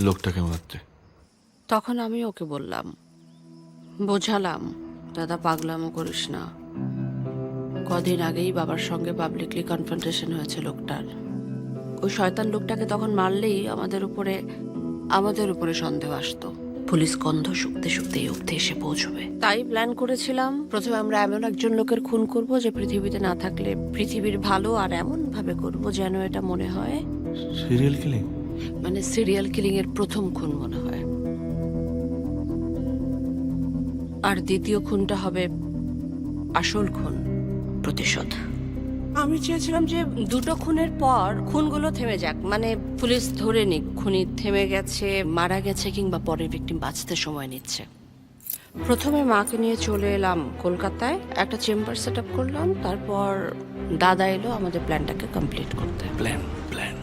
লোকটাকে মারতে? তখন আমি ওকে বললাম, বোঝালাম, দাদা পাগলামো করিস না। কদিন আগেই বাবার সঙ্গে পাবলিকলি কনফ্রন্টেশন হয়েছে লোকটার। ওই শয়তান লোকটাকে তখন মারলেই আমাদের উপরে সন্দেহ আসতো। পুলিশ গন্ধ শুকতে শুকতে এই অবধি এসে পৌঁছবে। তাই প্ল্যান করেছিলাম, প্রথমে আমরা এমন একজন লোকের খুন করব যে পৃথিবীতে না থাকলে পৃথিবীর ভালো, আর এমন ভাবে করব যেন এটা মনে হয়, সিরিয়াল কিলিং? মানে সিরিয়াল কিলিং এর প্রথম খুন মনে হয়। আর দ্বিতীয় খুনটা হবে আসল খুন, প্রতিশোধ। আমি চেয়েছিলাম যে দুটো খুনের পর খুনগুলো থেমে যাক, মানে পুলিশ ধরে নিক খুনি থেমে গেছে, মারা গেছে, কিংবা পরের ভিকটিম বাঁচতে সময় নিচ্ছে। প্রথমে মাকে নিয়ে চলে এলাম কলকাতায়, একটা চেম্বার সেট আপ করলাম। তারপর দাদা এলো আমাদের প্ল্যানটাকে কমপ্লিট করতে। Plan plan